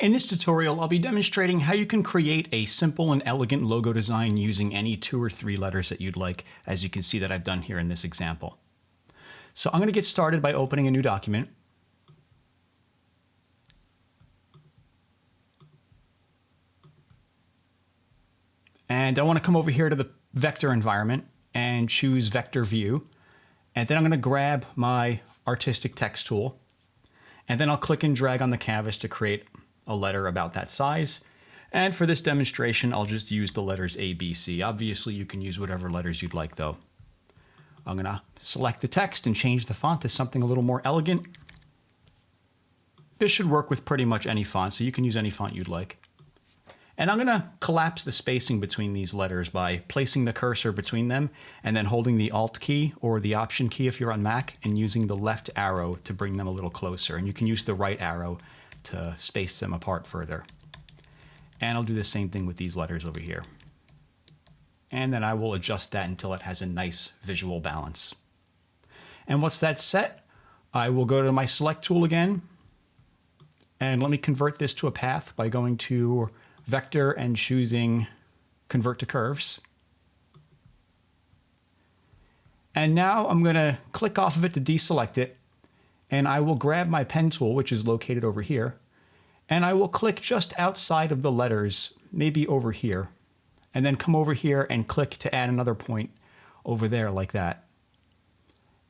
In this tutorial, I'll be demonstrating how you can create a simple and elegant logo design using any 2 or 3 letters that you'd like, as you can see that I've done here in this example. So I'm going to get started by opening a new document. And I want to come over here to the vector environment and choose vector view. And then I'm going to grab my artistic text tool. And then I'll click and drag on the canvas to create a letter about that size. And for this demonstration, I'll just use the letters A, B, C. Obviously, you can use whatever letters you'd like, though. I'm going to select the text and change the font to something a little more elegant. This should work with pretty much any font, so you can use any font you'd like. And I'm going to collapse the spacing between these letters by placing the cursor between them and then holding the Alt key or the Option key if you're on Mac and using the left arrow to bring them a little closer. And you can use the right arrow to space them apart further. And I'll do the same thing with these letters over here. And then I will adjust that until it has a nice visual balance. And once that's set, I will go to my Select tool again. And let me convert this to a path by going to Vector and choosing Convert to Curves. And now I'm going to click off of it to deselect it. And I will grab my pen tool, which is located over here. And I will click just outside of the letters, maybe over here. And then come over here and click to add another point over there like that.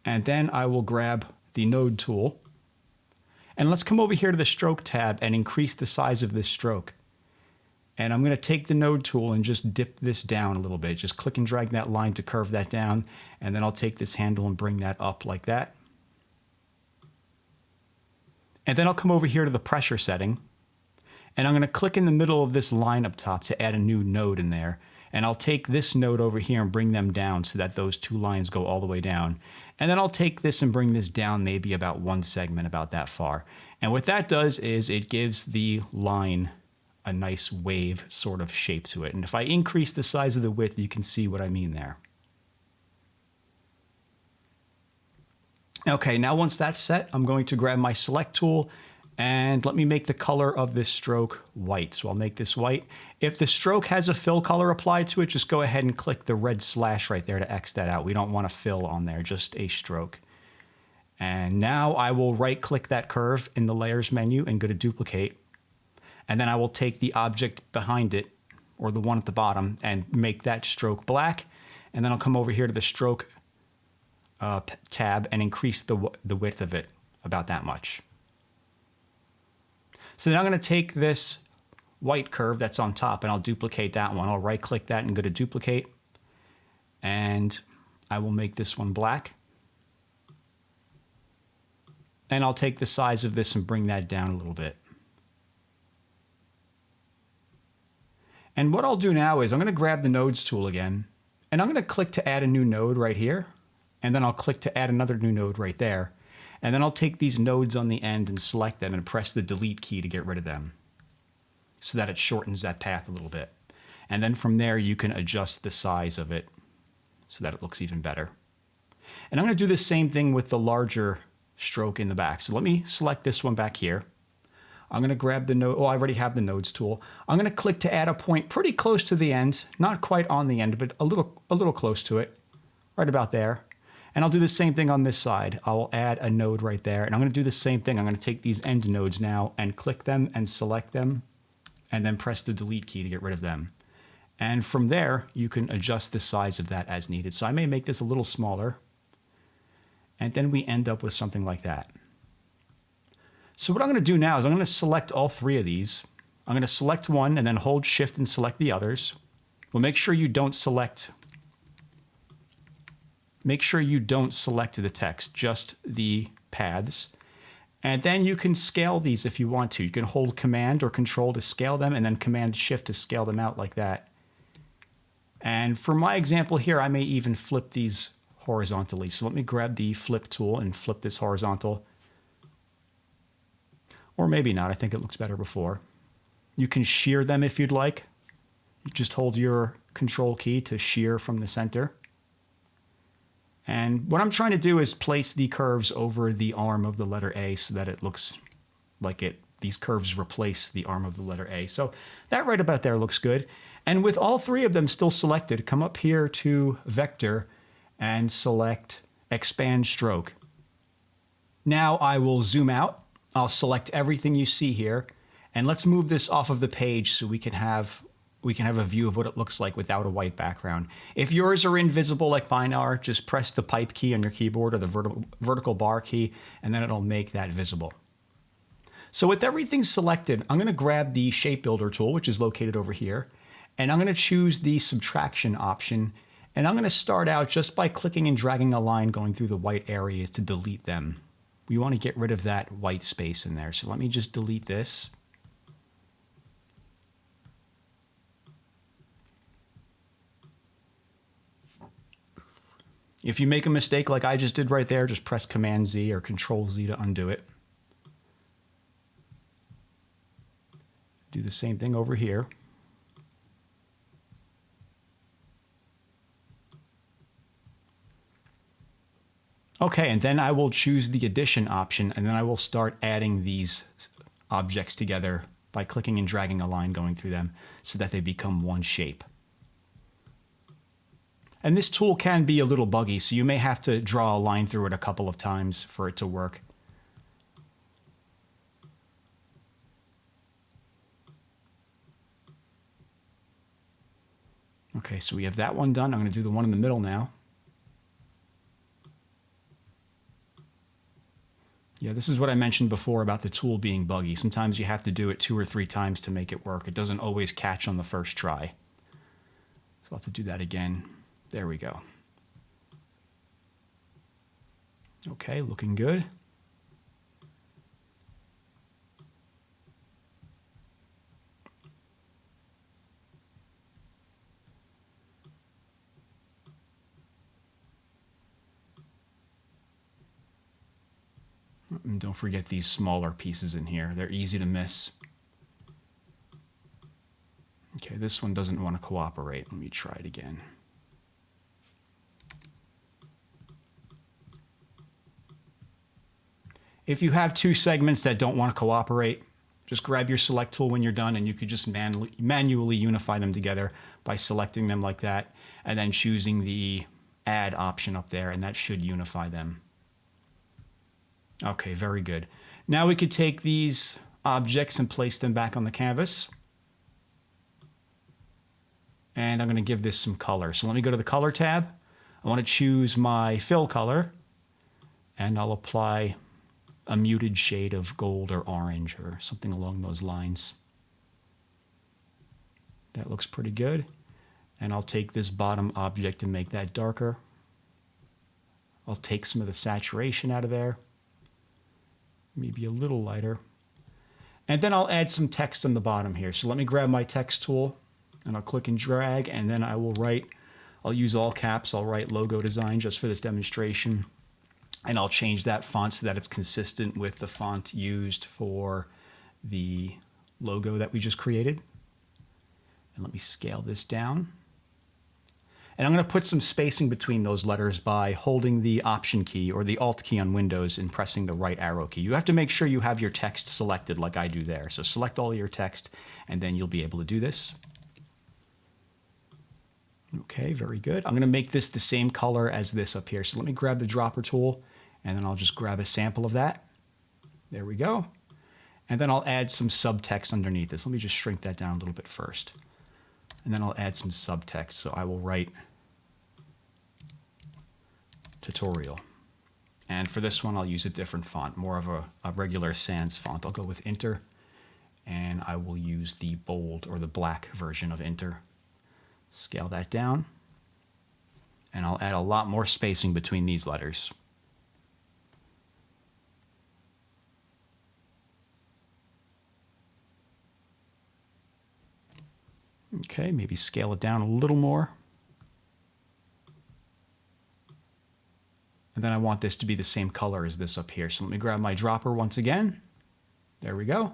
And then I will grab the node tool. And let's come over here to the stroke tab and increase the size of this stroke. And I'm going to take the node tool and just dip this down a little bit. Just click and drag that line to curve that down. And then I'll take this handle and bring that up like that. And then I'll come over here to the pressure setting. And I'm going to click in the middle of this line up top to add a new node in there. And I'll take this node over here and bring them down so that those 2 lines go all the way down. And then I'll take this and bring this down maybe about 1 segment, about that far. And what that does is it gives the line a nice wave sort of shape to it. And if I increase the size of the width, you can see what I mean there. Okay, now once that's set, I'm going to grab my Select tool and let me make the color of this stroke white. So I'll make this white. If the stroke has a fill color applied to it, just go ahead and click the red slash right there to X that out. We don't want a fill on there, just a stroke. And now I will right click that curve in the layers menu and go to duplicate. And then I will take the object behind it, or the one at the bottom, and make that stroke black. And then I'll come over here to the stroke tab and increase the width of it about that much. So then I'm going to take this white curve that's on top and I'll duplicate that one. I'll right click that and go to duplicate. And I will make this one black. And I'll take the size of this and bring that down a little bit. And what I'll do now is I'm going to grab the nodes tool again, and I'm going to click to add a new node right here, and then I'll click to add another new node right there. And then I'll take these nodes on the end and select them and press the delete key to get rid of them so that it shortens that path a little bit. And then from there, you can adjust the size of it so that it looks even better. And I'm going to do the same thing with the larger stroke in the back. So let me select this one back here. I'm going to grab the node. Oh, I already have the nodes tool. I'm going to click to add a point pretty close to the end, not quite on the end, but a little close to it, right about there. And I'll do the same thing on this side. I'll add a node right there. And I'm going to do the same thing. I'm going to take these end nodes now and click them and select them, and then press the delete key to get rid of them. And from there, you can adjust the size of that as needed. So I may make this a little smaller. And then we end up with something like that. So what I'm going to do now is I'm going to select all 3 of these. I'm going to select one and then hold Shift and select the others. Well, make sure you don't select the text, just the paths. And then you can scale these if you want to. You can hold Command or Control to scale them and then Command Shift to scale them out like that. And for my example here, I may even flip these horizontally. So let me grab the Flip tool and flip this horizontal. Or maybe not. I think it looks better before. You can shear them if you'd like. Just hold your Control key to shear from the center. And what I'm trying to do is place the curves over the arm of the letter A so that it looks like it these curves replace the arm of the letter A. So that right about there looks good. And with all three of them still selected, come up here to Vector and select Expand Stroke. Now I will zoom out. I'll select everything you see here. And let's move this off of the page so we can have a view of what it looks like without a white background. If yours are invisible like mine are, just press the pipe key on your keyboard or the vertical bar key, and then it'll make that visible. So with everything selected, I'm going to grab the Shape Builder tool, which is located over here, and I'm going to choose the subtraction option, and I'm going to start out just by clicking and dragging a line going through the white areas to delete them. We want to get rid of that white space in there, so let me just delete this. If you make a mistake like I just did right there, just press Command Z or Control Z to undo it. Do the same thing over here. Okay, and then I will choose the addition option, and then I will start adding these objects together by clicking and dragging a line going through them so that they become one shape. And this tool can be a little buggy, so you may have to draw a line through it a couple of times for it to work. Okay, so we have that one done. I'm going to do the one in the middle now. Yeah, this is what I mentioned before about the tool being buggy. Sometimes you have to do it 2 or 3 times to make it work. It doesn't always catch on the first try. So I'll have to do that again. There we go. Okay, looking good. And don't forget these smaller pieces in here. They're easy to miss. Okay, this one doesn't want to cooperate. Let me try it again. If you have 2 segments that don't want to cooperate, just grab your select tool when you're done, and you could just manually unify them together by selecting them like that, and then choosing the add option up there, and that should unify them. Okay, very good. Now we could take these objects and place them back on the canvas. And I'm going to give this some color. So let me go to the Color tab. I want to choose my fill color, and I'll apply a muted shade of gold or orange or something along those lines. That looks pretty good. And I'll take this bottom object and make that darker. I'll take some of the saturation out of there. Maybe a little lighter. And then I'll add some text on the bottom here. So let me grab my text tool, and I'll click and drag, and then I will write, I'll use all caps, I'll write logo design just for this demonstration. And I'll change that font so that it's consistent with the font used for the logo that we just created. And let me scale this down. And I'm going to put some spacing between those letters by holding the Option key or the Alt key on Windows and pressing the right arrow key. You have to make sure you have your text selected like I do there. So select all your text, and then you'll be able to do this. Okay, very good. I'm going to make this the same color as this up here. So let me grab the dropper tool, and then I'll just grab a sample of that. There we go. And then I'll add some subtext underneath this. Let me just shrink that down a little bit first. And then I'll add some subtext. So I will write tutorial. And for this one, I'll use a different font, more of a regular sans font. I'll go with Inter, and I will use the bold or the black version of Inter. Scale that down, and I'll add a lot more spacing between these letters. Okay, maybe scale it down a little more. And then I want this to be the same color as this up here. So let me grab my dropper once again. There we go.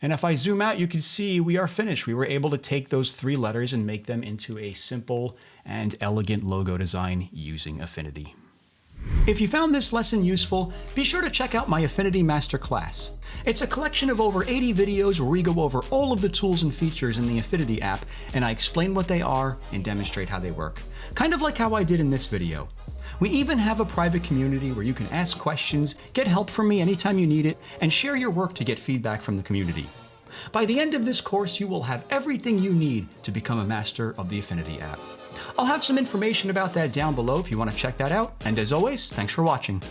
And if I zoom out, you can see we are finished. We were able to take those 3 letters and make them into a simple and elegant logo design using Affinity. If you found this lesson useful, be sure to check out my Affinity Masterclass. It's a collection of over 80 videos where we go over all of the tools and features in the Affinity app, and I explain what they are and demonstrate how they work. Kind of like how I did in this video. We even have a private community where you can ask questions, get help from me anytime you need it, and share your work to get feedback from the community. By the end of this course, you will have everything you need to become a master of the Affinity app. I'll have some information about that down below if you want to check that out, and as always, thanks for watching.